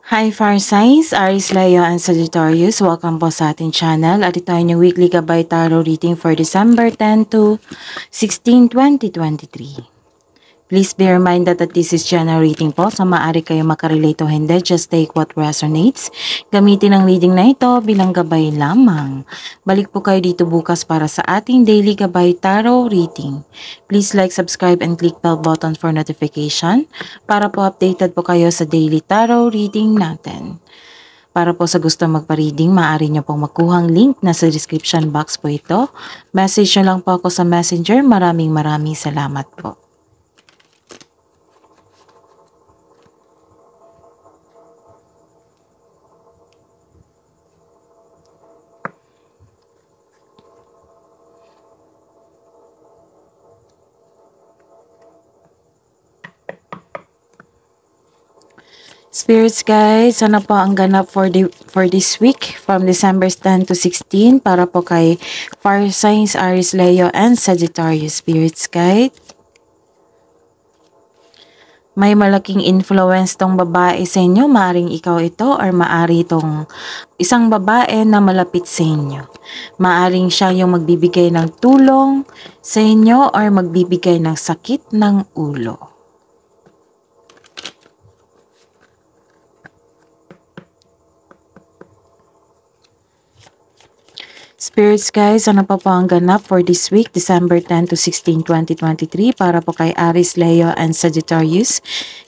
Hi Fire Signs, Aries, Leo, and Sagittarius. Welcome po sa ating channel. At ito ay yung weekly gabay tarot reading for December 10 to 16, 2023. Please bear in mind that this is general reading po. So maaari kayo makarelate o hindi. Just take what resonates. Gamitin ang reading na ito bilang gabay lamang. Balik po kayo dito bukas para sa ating daily gabay tarot reading. Please like, subscribe, and click bell button for notification para po updated po kayo sa daily tarot reading natin. Para po sa gusto magpa-reading, maaari nyo pong makuhang link na sa description box po ito. Message nyo lang po ako sa messenger. Maraming salamat po. Spirits guys, ano po ang ganap for this week from December 10 to 16 para po kay Fire Signs, Aries, Leo, and Sagittarius. Spirits guide. May malaking influence tong babae sa inyo. Maaring ikaw ito or maari itong isang babae na malapit sa inyo. Maaring siya yung magbibigay ng tulong sa inyo or magbibigay ng sakit ng ulo. Spirits guys, ano pa po ang ganap for this week, December 10 to 16, 2023 para po kay Aries, Leo, and Sagittarius.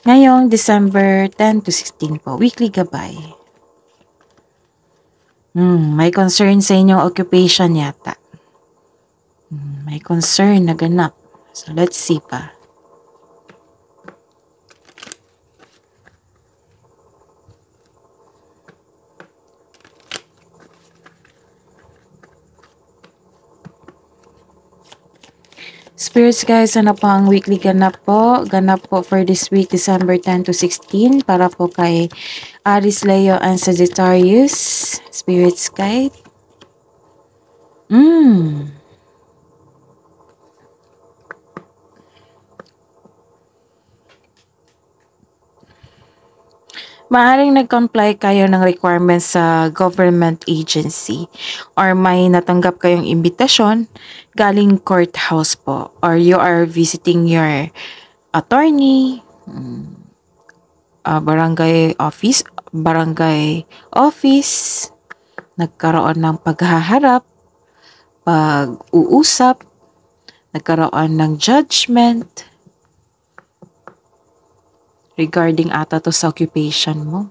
Ngayong December 10 to 16 po, weekly gabay. May concern sa inyong occupation yata. May concern na ganap. So let's see pa. Spirits guys, ano po ang weekly ganap po? Ganap po for this week, December 10 to 16 para po kay Aries, Leo, and Sagittarius. Spirits guide. Maaring nag-comply kayo ng requirements sa government agency or may natanggap kayong imbitasyon galing courthouse po or you are visiting your attorney, barangay office, nagkaroon ng paghaharap, pag-uusap, nagkaroon ng judgment, regarding ata to sa occupation mo.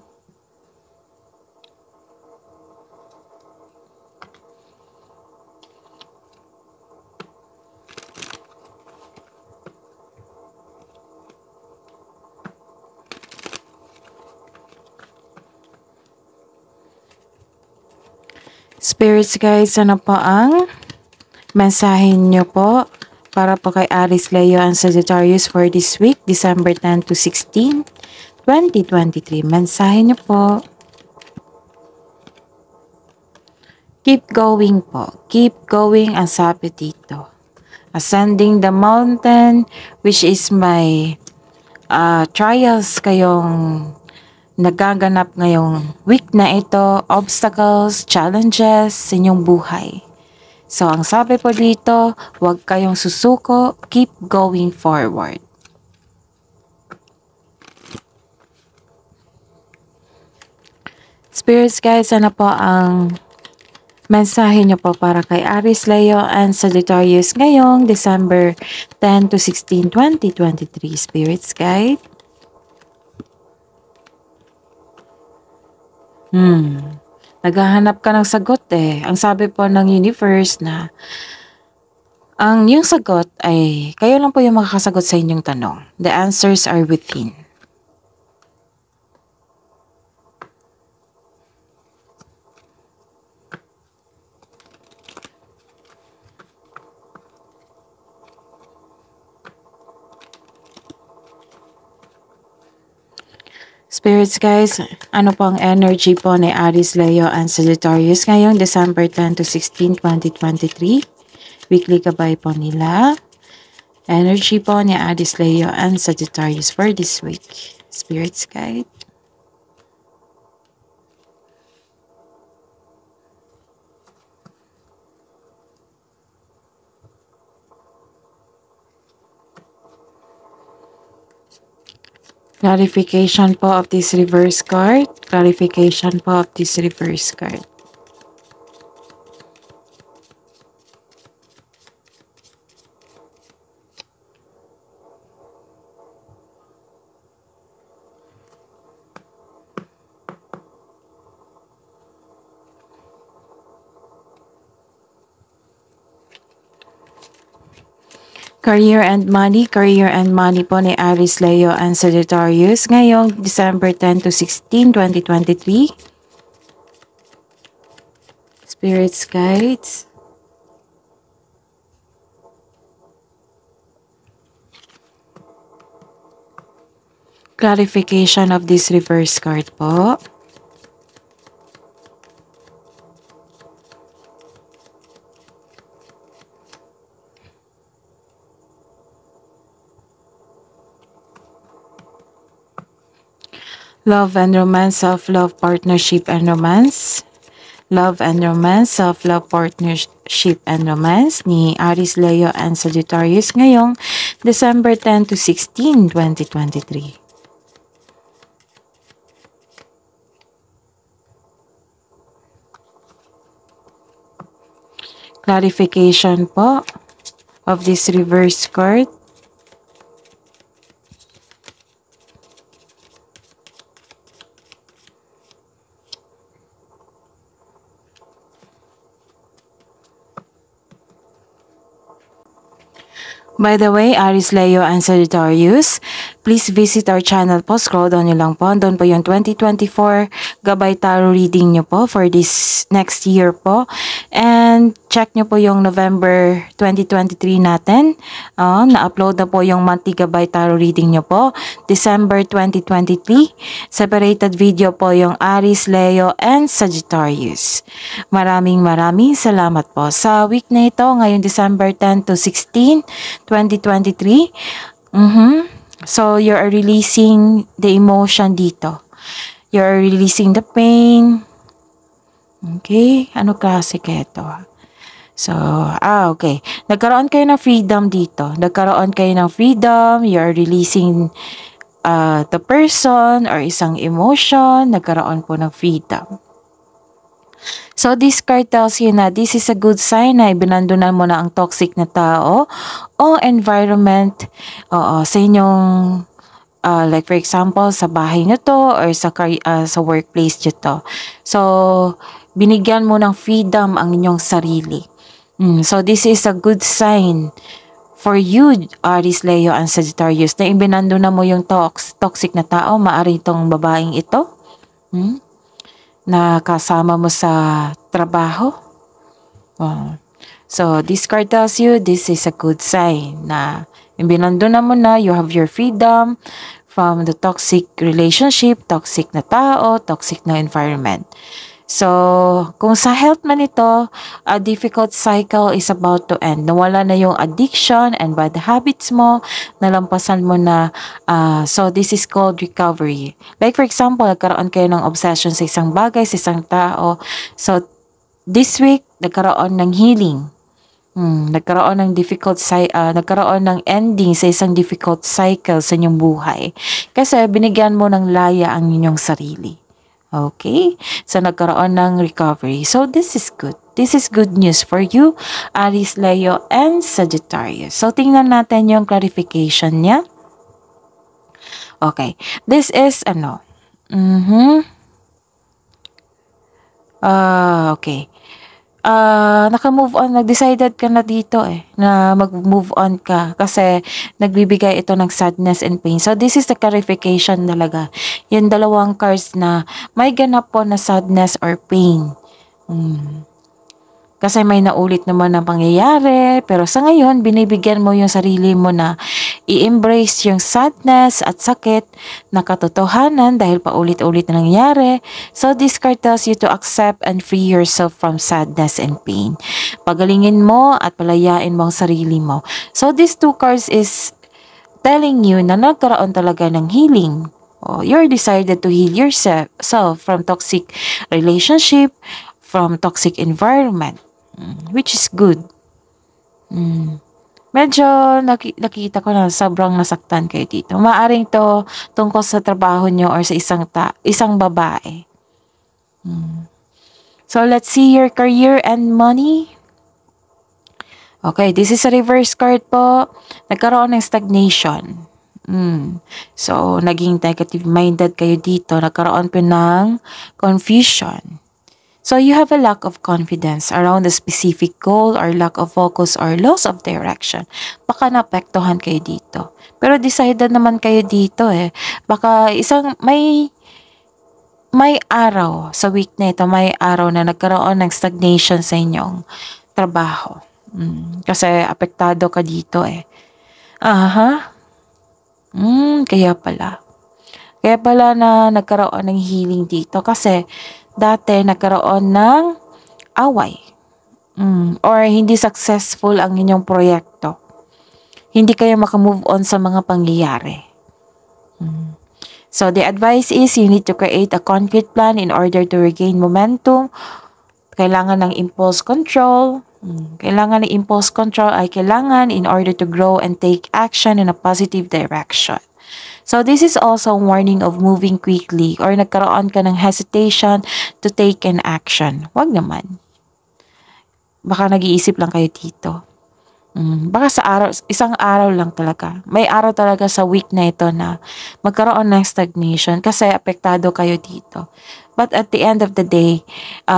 Spirits guys, ano po ang mensahe nyo po para po kay Aries, Leo, and Sagittarius for this week, December 10 to 16, 2023. Mensahe nyo po. Keep going po. Keep going ang sabi dito. Ascending the mountain, which is my trials kayong nagaganap ngayong week na ito, obstacles, challenges sa inyong buhay. So, ang sabi po dito, huwag kayong susuko, keep going forward. Spirits guys, ano po ang mensahe nyo po para kay Aries, Leo, and Sagittarius ngayong December 10 to 16, 2023. Spirits guide. Naghahanap ka ng sagot eh. Ang sabi po ng universe na ang yung sagot ay kayo lang po yung makakasagot sa inyong tanong. The answers are within. Spirits guys, ano po ang energy po ni Aries, Leo, and Sagittarius ngayong December 10 to 16, 2023? Weekly gabay po nila. Energy po ni Aries, Leo, and Sagittarius for this week. Spirits guide. Clarification po of this reverse card. Clarification po of this reverse card. Career and money po ni Aries, Leo, and Sagittarius ngayong December 10 to 16, 2023. Spirits guides. Clarification of this reverse card po. Love and romance, self-love, partnership and romance. Love and romance, self-love, partnership and romance ni Aries, Leo, and Sagittarius ngayong December 10 to 16, 2023. Clarification po of this reverse card. By the way, Aries, Leo, and Sagittarius, please visit our channel po. Scroll down nyo lang po. Doon po yung 2024 Gabay Tarot reading nyo po for this next year po. And check nyo po yung November 2023 natin. Na-upload na po yung monthly Gabay Tarot reading nyo po. December 2023. Separated video po yung Aries, Leo, and Sagittarius. Maraming salamat po. Sa week na ito, ngayong December 10 to 16, 2023. So, you're releasing the emotion dito. You're releasing the pain. Okay? Ano klase kaya ito? So, okay. Nagkaroon kayo ng freedom dito. Nagkaroon kayo ng freedom. You're releasing the person or isang emotion. Nagkaroon po ng freedom. So, this card tells you na this is a good sign na ibinandunan mo na ang toxic na tao o environment sa inyong, like for example, sa bahay nyo to or sa workplace nyo to. So, binigyan mo ng freedom ang inyong sarili. So, this is a good sign for you, Aries, Leo, and Sagittarius, na ibinandunan mo yung toxic na tao. Maari itong babaeng ito. Na kasama mo sa trabaho. So, this card tells you this is a good sign na ibinandunan mo na, you have your freedom from the toxic relationship, toxic na tao, toxic na environment. So, kung sa health man ito, a difficult cycle is about to end. Nawala na yung addiction and bad habits mo, nalampasan mo na, so this is called recovery. Like for example, nagkaroon kayo ng obsession sa isang bagay, sa isang tao. So, this week, nagkaroon ng healing. Nagkaroon ng nagkaroon ng ending sa isang difficult cycle sa inyong buhay. Kasi binigyan mo ng laya ang inyong sarili. Okay? So, nagkaroon ng recovery. So, this is good. This is good news for you, Aries, Leo, and Sagittarius. So, tingnan natin yung clarification niya. Okay. This is, okay. Naka-move on, nag-decided ka na dito na mag-move on ka kasi nagbibigay ito ng sadness and pain. So, this is the clarification talaga. Yung dalawang cards na may ganap po na sadness or pain. Kasi may naulit naman na pangyayari, pero sa ngayon, binibigyan mo yung sarili mo na i-embrace yung sadness at sakit na katotohanan dahil paulit-ulit na nangyayari. So, this card tells you to accept and free yourself from sadness and pain. Pagalingin mo at palayain mo ang sarili mo. So, these two cards is telling you na nagkaroon talaga ng healing. You're decided to heal yourself from toxic relationship, from toxic environment. Which is good. Medyo nakita ko na sobrang nasaktan kayo dito. Maaring to tungkol sa trabaho nyo or sa isang babae. So, let's see your career and money. Okay, this is a reverse card po. Nagkaroon ng stagnation. So, naging negative-minded kayo dito. Nagkaroon po ng confusion. So, you have a lack of confidence around a specific goal or lack of focus or loss of direction. Baka naapektuhan kayo dito. Pero decided naman kayo dito eh. Baka may araw sa week na ito, may araw na nagkaroon ng stagnation sa inyong trabaho. Kasi apektado ka dito eh. Kaya pala. Kaya pala na nagkaroon ng healing dito kasi dati nagkaroon ng away. Or hindi successful ang inyong proyekto. Hindi kayo makamove on sa mga pangyayari. So the advice is you need to create a concrete plan in order to regain momentum. Kailangan ng impulse control. Kailangan ng impulse control ay kailangan in order to grow and take action in a positive direction. So this is also a warning of moving quickly or nagkaroon ka ng hesitation to take an action. Wag naman. Baka nag-iisip lang kayo dito. Baka isang araw lang talaga. May araw talaga sa week na ito na magkaroon ng stagnation kasi apektado kayo dito. But at the end of the day,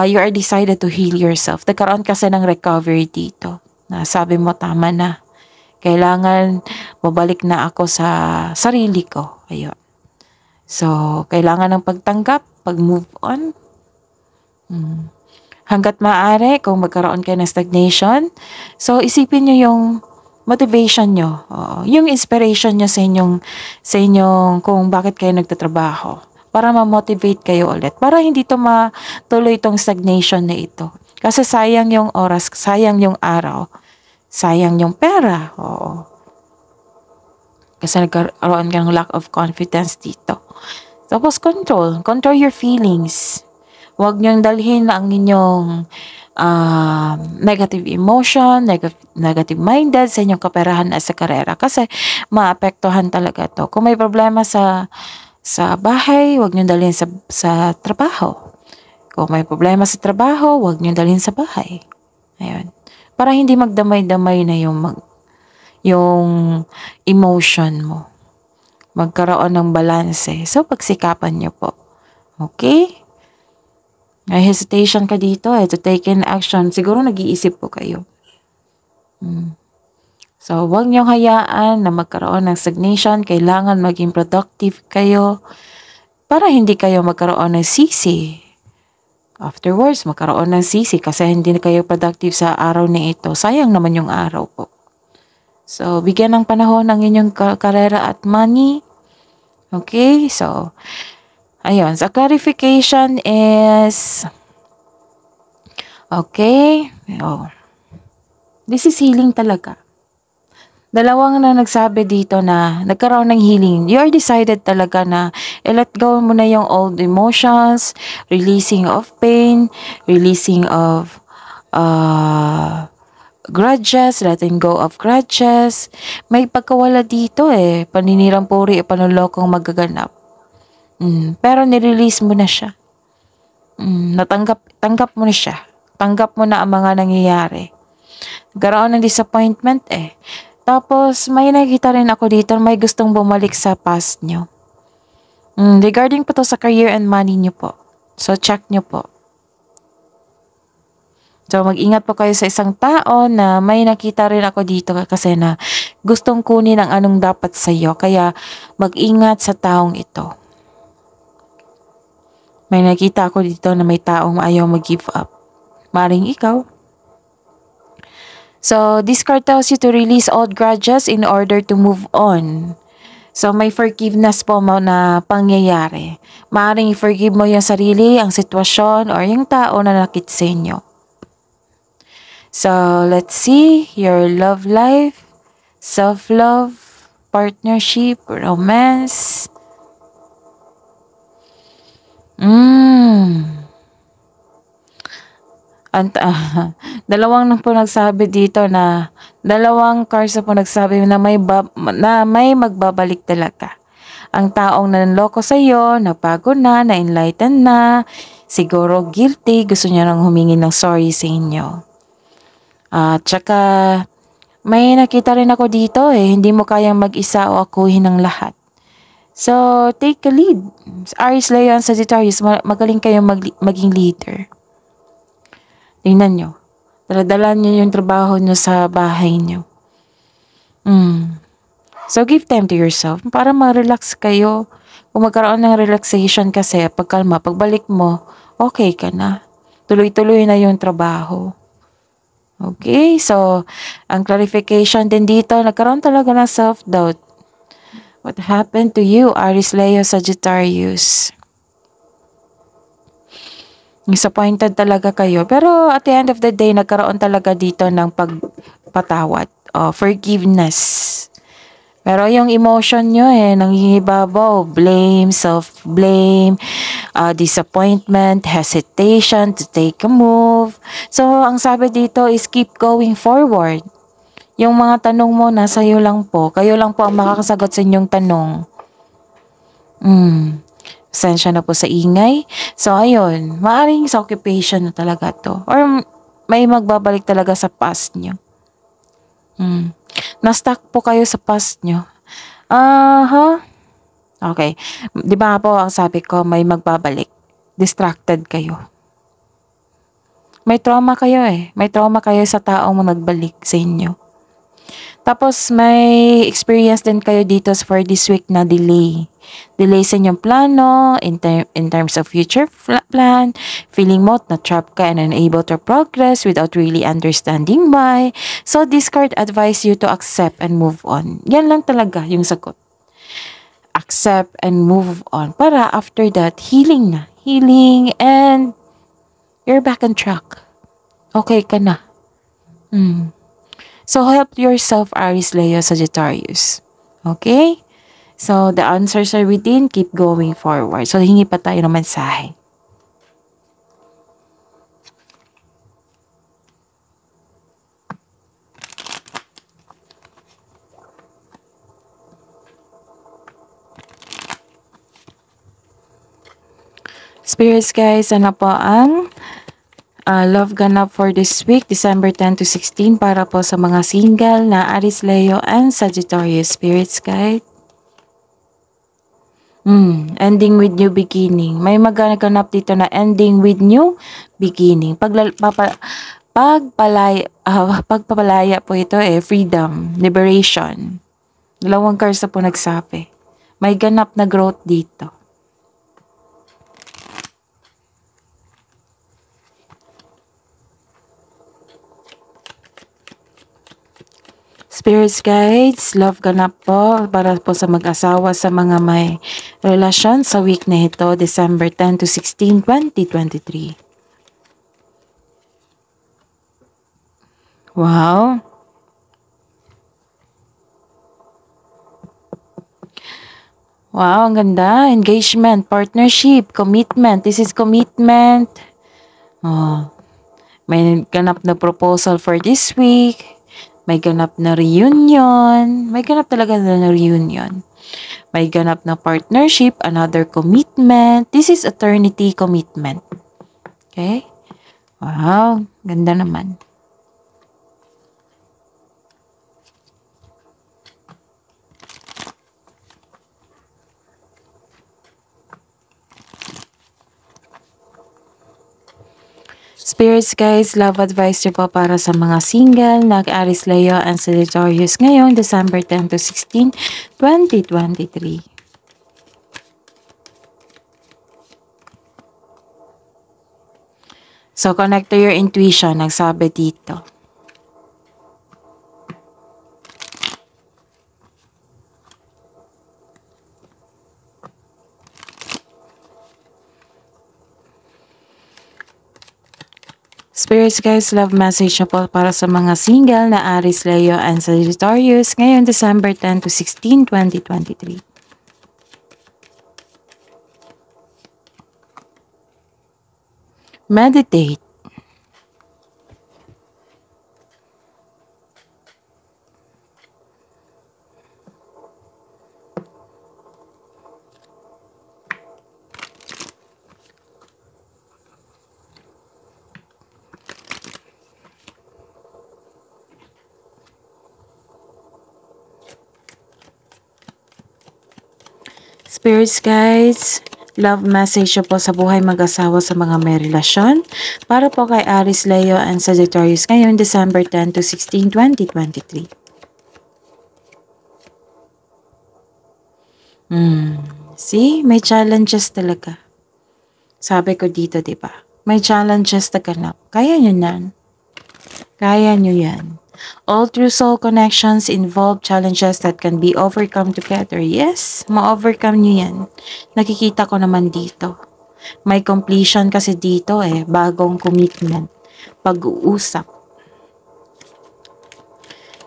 you are decided to heal yourself. Nagkaroon kasi ng recovery dito. Na sabi mo, tama na. Kailangan mabalik na ako sa sarili ko. Ayun. So, kailangan ng pagtanggap, pag-move on. Hanggat maaari, kung magkaroon kayo ng stagnation, so isipin nyo yung motivation nyo, yung inspiration nyo sa inyong kung bakit kayo nagtatrabaho. Para ma-motivate kayo ulit. Para hindi to matuloy itong stagnation na ito. Kasi sayang yung oras, sayang yung araw, sayang yung pera. Kasi nagkaroon ka ng lack of confidence dito. Tapos control your feelings. Huwag niyong dalhin ang inyong negative emotion, negative minded sa inyong kaperahan at sa karera. Kasi maapektuhan talaga to. Kung may problema sa bahay, huwag niyong dalhin sa trabaho. Kung may problema sa trabaho, huwag niyong dalhin sa bahay. Ayun. Para hindi magdamay-damay na yung emotion mo. Magkaroon ng balanse. So, pagsikapan niyo po. Okay? May hesitation ka dito to take in action. Siguro nag-iisip po kayo. So, huwag niyong hayaan na magkaroon ng stagnation. Kailangan maging productive kayo para hindi kayo magkaroon ng sisi. Afterwards, magkaroon ng sisi kasi hindi kayo productive sa araw na ito. Sayang naman yung araw po. So, bigyan ng panahon ang inyong karera at money. Okay? So, ayun, sa clarification is, okay, this is healing talaga. Dalawang na nagsabi dito na nagkaroon ng healing. You are decided talaga na let go mo na yung old emotions, releasing of pain, releasing of grudges, letting go of grudges. May pagkawala dito paninirang puri, panulokong magaganap. Pero nirelease mo na siya. Tanggap mo na siya. Tanggap mo na ang mga nangyayari. Nagkaroon ng disappointment Tapos, may nakita rin ako dito, may gustong bumalik sa past nyo. Regarding po to sa career and money nyo po. So, check nyo po. So, mag-ingat po kayo sa isang tao na may nakita rin ako dito kasi na gustong kunin ang anong dapat sa'yo. Kaya, mag-ingat sa taong ito. May nakita ako dito na may taong ayaw mag-give up. Maring ikaw. So, this card tells you to release old grudges in order to move on. So, may forgiveness po mo na pangyayari. Maring i-forgive mo yung sarili, ang sitwasyon, or yung tao na nakit sa inyo. So, let's see your love life, self-love, partnership, romance. Dalawang nang po nagsabi dito na Dalawang cards na po nagsabi na may magbabalik talaga. Ang taong nanloko sa iyo, nabago na-enlighten na, siguro guilty, gusto niya nang humingi ng sorry sa inyo. At saka, may nakita rin ako dito hindi mo kayang mag-isa o akuhin ng lahat. So, take a lead. Aries, Leo, and Sagittarius, magaling kayong maging leader. Tingnan nyo. Daladala nyo yung trabaho nyo sa bahay nyo. So, give time to yourself para ma-relax kayo. Kung magkaroon ng relaxation kasi, pagkalma, pagbalik mo, okay ka na. Tuloy-tuloy na yung trabaho. Okay? So, ang clarification din dito, nagkaroon talaga ng self-doubt. What happened to you, Aries, Leo, Sagittarius? Disappointed talaga kayo. Pero at the end of the day, nagkaroon talaga dito ng pagpatawad. Forgiveness. Pero yung emotion nyo nangingibabaw. Blame, self-blame, disappointment, hesitation to take a move. So, ang sabi dito is keep going forward. Yung mga tanong mo, nasa iyo lang po. Kayo lang po ang makakasagot sa inyong tanong. Pasensya na po sa ingay. So, ayun. Maaring sa occupation na talaga to. Or may magbabalik talaga sa past nyo. Na-stuck po kayo sa past nyo. Okay. Di ba po ang sabi ko, may magbabalik. Distracted kayo. May trauma kayo May trauma kayo sa taong nagbalik sa inyo. Tapos may experience din kayo dito for this week na delay. Delay sa inyong plano, in terms of future plan, feeling mo na trap ka and unable to progress without really understanding why. So this card advise you to accept and move on. Yan lang talaga yung sagot. Accept and move on. Para after that, healing na. Healing and you're back on track. Okay ka na. So, help yourself, Aries, Leo, Sagittarius. Okay? So, the answers are within. Keep going forward. So, hingi pa tayo ng mensahe. Spirits, guys, ano po ang love ganap for this week, December 10 to 16, para po sa mga single na Aries, Leo, and Sagittarius. Spirits guide. Ending with new beginning. May magaganap dito na ending with new beginning. Pagpapalaya po ito freedom, liberation. Dalawang cards na po nagsabi. May ganap na growth dito. Spirits guides, love ganap po para po sa mag-asawa sa mga may relasyon sa week na ito, December 10 to 16, 2023. Wow! Wow, ang ganda. Engagement, partnership, commitment. This is commitment. May ganap na proposal for this week. May ganap na reunion. May ganap talaga na reunion. May ganap na partnership, another commitment. This is eternity commitment. Okay? Wow, ganda naman. Spirits guys, love advice nyo po para sa mga single, Aries, Leo, and Sagittarius ngayong December 10 to 16, 2023. So, connect to your intuition, nagsabi dito. Spirits guys, love message na po para sa mga single na Aries, Leo, and Sagittarius ngayong December 10 to 16, 2023. Meditate. Spirits guides, love message po sa buhay mag-asawa sa mga may relasyon. Para po kay Aries, Leo, and Sagittarius ngayon December 10 to 16, 2023. See, may challenges talaga. Sabi ko dito, di ba? May challenges na ganap. Kaya nyo yan. Kaya nyo yan. All true soul connections involve challenges that can be overcome together. Yes, ma-overcome nyo yan. Nakikita ko naman dito. May completion kasi dito bagong commitment. Pag-uusap.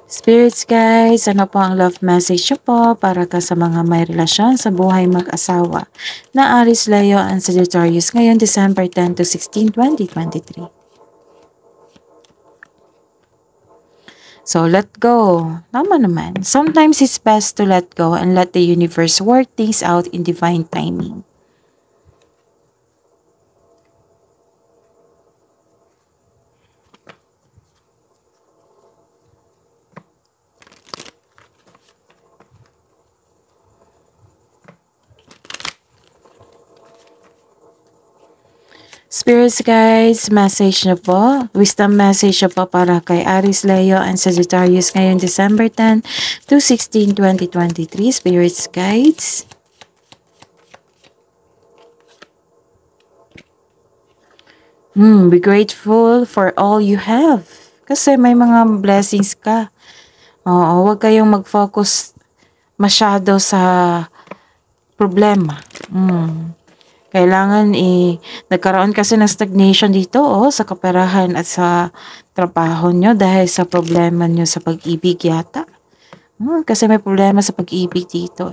Spirits guys, ano po ang love message nyo po para ka sa mga may relasyon sa buhay mag-asawa na Aries, Leo, and Sagittarius ngayon December 10 to 16, 2023. So, let go. Tama naman. Sometimes it's best to let go and let the universe work things out in divine timing. Spirits guys, message na po. Wisdom message na po para kay Aries, Leo, and Sagittarius ngayon December 10 to 16, 2023. Spirits guides. Be grateful for all you have. Kasi may mga blessings ka. Oo, huwag kayong mag-focus masyado sa problema. Kailangan nagkaroon kasi ng stagnation dito sa kaperahan at sa trabaho nyo dahil sa problema nyo sa pag-ibig yata. Kasi may problema sa pag-ibig dito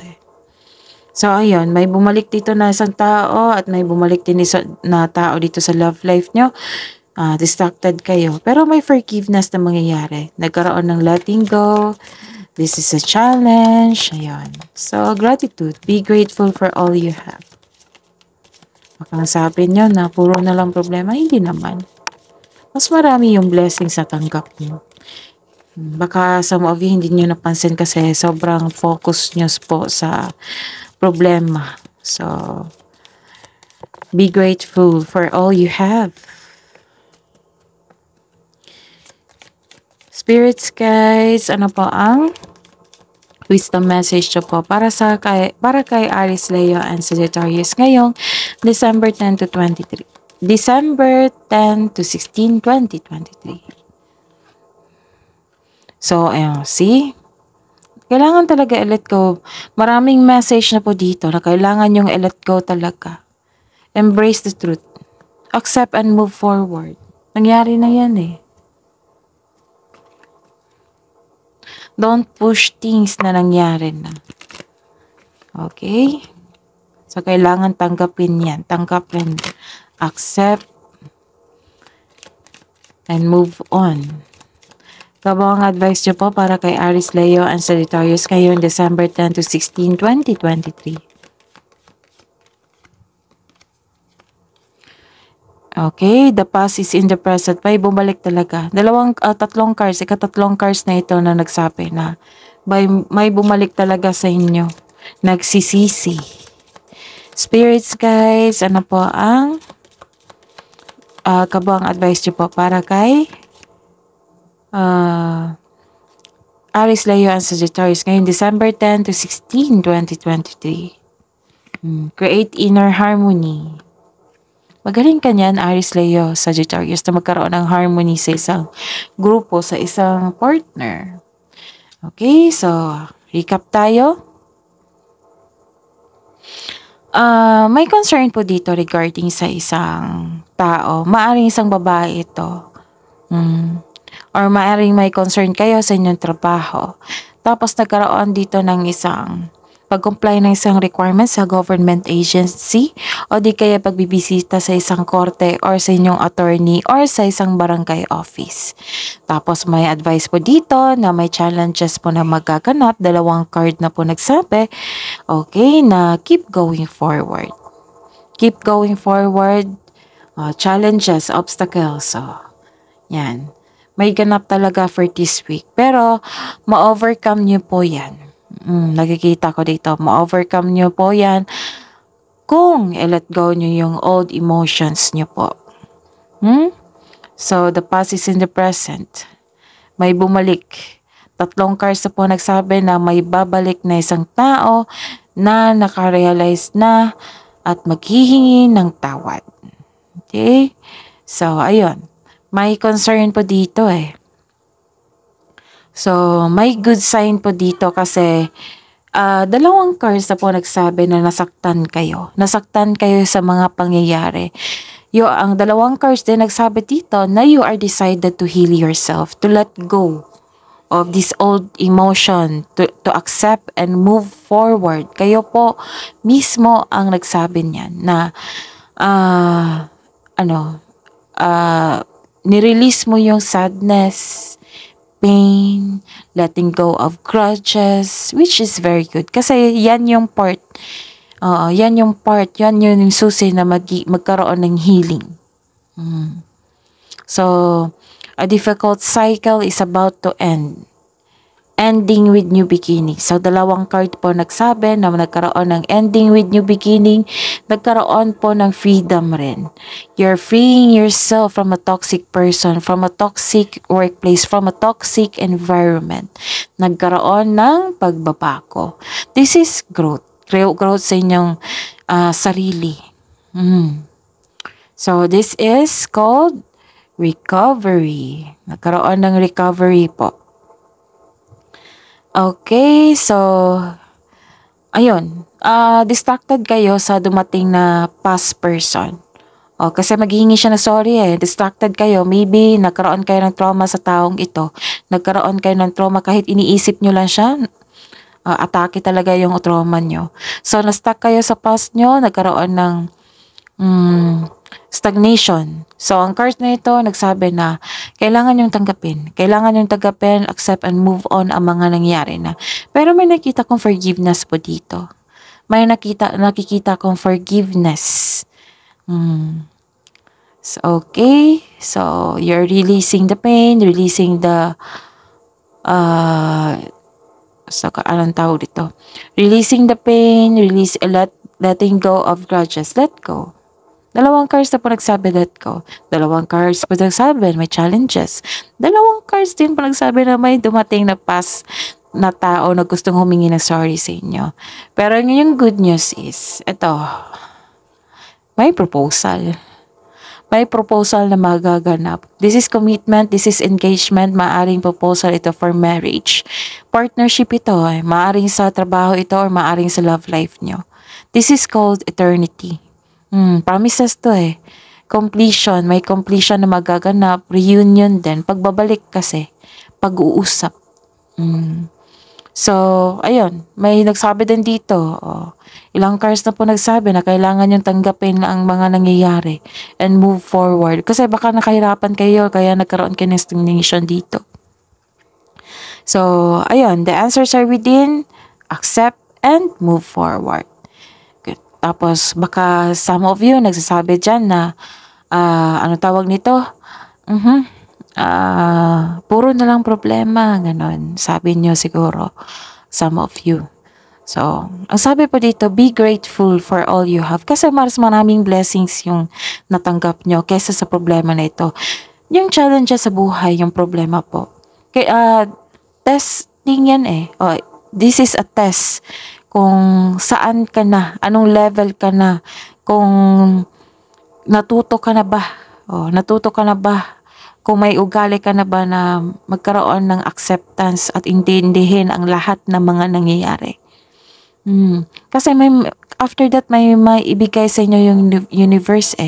So ayun, may bumalik dito na isang tao at may bumalik din na tao dito sa love life nyo. Distracted kayo. Pero may forgiveness na mangyayari. Nagkaroon ng letting go. This is a challenge. Ayun. So gratitude. Be grateful for all you have. Baka sabi nyo na puro na lang problema. Hindi naman. Mas marami yung blessings na tanggap nyo. Baka some of you hindi nyo napansin kasi sobrang focus nyo po sa problema. So, be grateful for all you have. Spirits guys, ano po ang wisdom message nyo po para kay Aries, Leo, and Sagittarius ngayong December 10 to 23. December 10 to 16, 2023. So, ayun, see? Kailangan talaga i-let go. Maraming message na po dito na kailangan yung i-let go talaga. Embrace the truth. Accept and move forward. Nangyari na yan Don't push things na nangyari na. Okay? So, kailangan tanggapin yan. Tanggapin. Accept. And move on. Kabang advice nyo po para kay Aries, Leo, and Sagittarius ngayon December 10 to 16, 2023. Okay, the past is in the present. May bumalik talaga. Tatlong cards, ikatatlong cards na ito na nagsabi na may bumalik talaga sa inyo. Nagsisisi. Spirits guys, ano po ang kabang advice nyo po para kay Aries, Leo, and Sagittarius ngayon December 10 to 16, 2023. Create inner harmony. Magaling ka niyan, Aries, Leo, Sagittarius, na magkaroon ng harmony sa isang grupo, sa isang partner. Okay, so, recap tayo. May concern po dito regarding sa isang tao. Maaring isang babae ito. Or maaring may concern kayo sa inyong trabaho. Tapos nagkaroon dito ng isang pag-comply ng isang requirement sa government agency o di kaya pagbibisita sa isang korte or sa inyong attorney or sa isang barangay office. Tapos may advice po dito na may challenges po na magaganap. Dalawang card na po nagsabi. Okay, na keep going forward. Keep going forward. Challenges, obstacles. So, yan. May ganap talaga for this week. Pero, ma-overcome nyo po yan. Nakikita ko dito, ma-overcome nyo po yan kung i-let go nyo yung old emotions nyo po. So, the past is in the present. May bumalik. 3 cards na po nagsabi na may babalik na isang tao na nakarealize na at maghihingi ng tawad. Okay? So, ayun. May concern po dito eh. So, may good sign po dito kasi 2 cards na po nagsabi na nasaktan kayo. Nasaktan kayo sa mga pangyayari. Ang 2 cards din nagsabi dito na you are decided to heal yourself, to let go of this old emotion, to accept and move forward. Kayo po mismo ang nagsabi niyan na nirelease mo yung sadness, pain, letting go of grudges, which is very good. Kasi yan yung part, yan yung susi na magkaroon ng healing. So, a difficult cycle is about to end. Ending with new beginning. So, 2 card po nagsabi na nagkaroon ng ending with new beginning. Nagkaroon po ng freedom rin. You're freeing yourself from a toxic person, from a toxic workplace, from a toxic environment. Nagkaroon ng pagbabago. This is growth. Growth sa inyong sarili. So, this is called recovery. Nagkaroon ng recovery po. Okay, so, ayun. Distracted kayo sa dumating na past person. Kasi maghihingi siya na sorry eh. Distracted kayo. Maybe nagkaroon kayo ng trauma sa taong ito. Nagkaroon kayo ng trauma kahit iniisip nyo lang siya. Atake talaga yung trauma nyo. So, na-stuck kayo sa past nyo. Nagkaroon ng stagnation. So, ang card na ito, nagsabi na kailangan yung tanggapin. Kailangan yung tanggapin, accept and move on ang mga nangyari na. Pero may nakita kong forgiveness po dito. May nakikita kong forgiveness. So, okay. So, you're releasing the pain, releasing the anong tawag dito? Releasing the pain, letting go of grudges. Let go. 2 cards na po nagsabi, let go. 2 cards po nagsabi, may challenges. 2 cards din po nagsabi na may dumating na past na tao na gustong humingi ng sorry sa inyo. Pero yung good news is, ito, may proposal. May proposal na magaganap. This is commitment, this is engagement, maaring proposal ito for marriage. Partnership ito, maaring sa trabaho ito or maaring sa love life nyo. This is called eternity. Promises to completion, may completion na magaganap, reunion din, pagbabalik kasi, pag-uusap. So, ayun, may nagsabi din dito, ilang cards na po nagsabi na kailangan yung tanggapin ang mga nangyayari and move forward. Kasi baka nakahirapan kayo, kaya nagkaroon kayo ng stagnation dito. So, ayun, the answers are within, accept, and move forward. Tapos, baka some of you nagsasabi dyan na, ano tawag nito? Puro na lang problema, ganon. Sabi nyo siguro, some of you. So, ang sabi po dito, be grateful for all you have. Kasi mas maraming blessings yung natanggap nyo kaysa sa problema na ito. Yung challenge sa buhay, yung problema po. Kaya, testing yan this is a test. Kung saan ka na, anong level ka na, kung natuto ka na ba, kung may ugali ka na ba na magkaroon ng acceptance at intindihin ang lahat ng mga nangyayari. Kasi after that, may ibigay sa inyo yung universe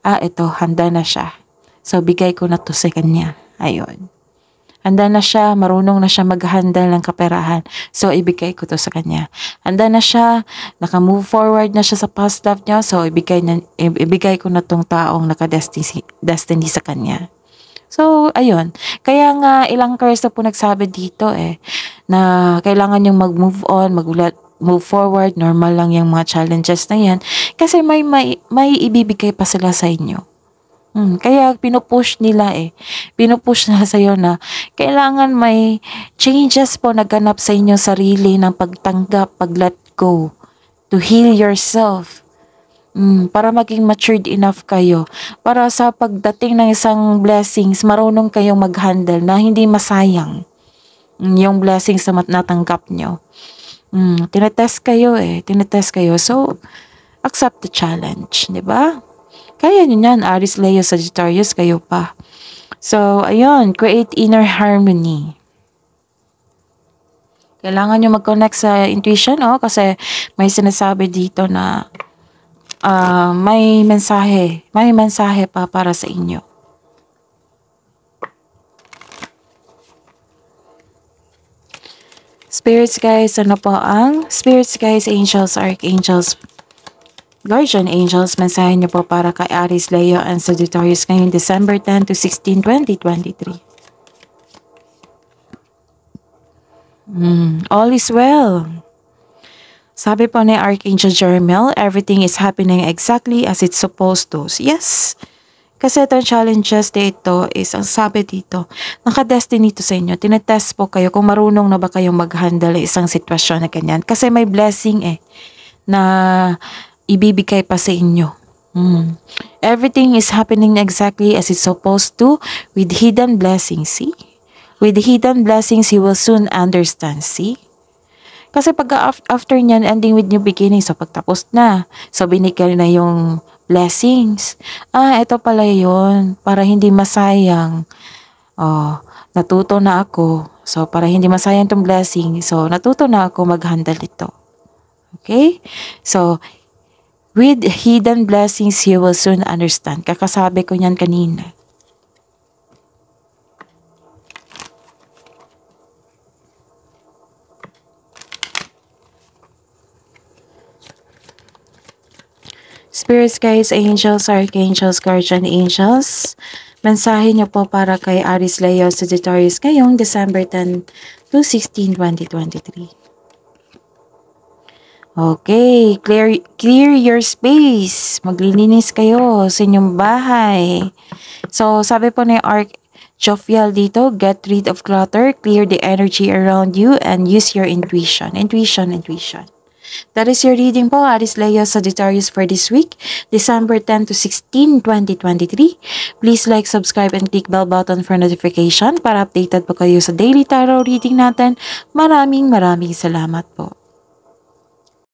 ito, handa na siya. So, bigay ko na to sa kanya. Ayun. Handa na siya, marunong na siya maghanda ng kaperahan. So, ibigay ko to sa kanya. Handa na siya, naka-move forward na siya sa past love niya. So, ibigay ko na tong taong naka-destiny sa kanya. So, ayun. Kaya nga, ilang cards na po nagsabi dito na kailangan yung mag-move on, move forward, normal lang yung mga challenges na yan. Kasi may ibibigay pa sila sa inyo. Kaya pinupush nila Pinupush nila sa'yo na kailangan may changes po na ganap sa inyong sarili ng pagtanggap, pag-let go, to heal yourself. Para maging matured enough kayo. Para sa pagdating ng isang blessings, marunong kayong mag-handle na hindi masayang yung blessings na natanggap nyo. Tinetest kayo Tinetest kayo. So, accept the challenge. Diba? Kaya nyo yan, Aries, Leo, Sagittarius, kayo pa. So, ayun, create inner harmony. Kailangan nyo mag-connect sa intuition, kasi may sinasabi dito na may mensahe pa para sa inyo. Spirits guys, Spirits guys, angels, archangels, guardian angels, mensahe niyo po para kay Aries, Leo, and Sagittarius ngayong December 10 to 16, 2023. All is well. Sabi po ni Archangel Jeremiel, everything is happening exactly as it's supposed to. Yes. Kasi itong challenges dito is, ang sabi dito, nakadestiny to sa inyo. Tinetest po kayo kung marunong na ba kayong mag-handle isang sitwasyon na ganyan. Kasi may blessing na ibibigay pa sa inyo. Everything is happening exactly as it's supposed to with hidden blessings, see? With hidden blessings, you will soon understand, see? Kasi pag after nyan, ending with new beginning, so pagtapos na, so binigyan na yung blessings. Ito pala yun, para hindi masayang. Natuto na ako. So, para hindi masayang itong blessing, so natuto na ako mag-handle ito. Okay? So, with hidden blessings, you will soon understand. Kakasabi ko niyan kanina. Spirits guys, angels, archangels, guardian angels, mensahe niyo po para kay Aries, Leo, Sagittarius ngayong December 10 to 16, 2023. Okay, clear your space. Maglilinis kayo sa inyong bahay. So, sabi po ni Jophiel dito, get rid of clutter, clear the energy around you, and use your intuition. Intuition. That is your reading po, Aries, Leo, Sagittarius for this week, December 10 to 16, 2023. Please like, subscribe, and click bell button for notification para updated po kayo sa daily tarot reading natin. Maraming salamat po.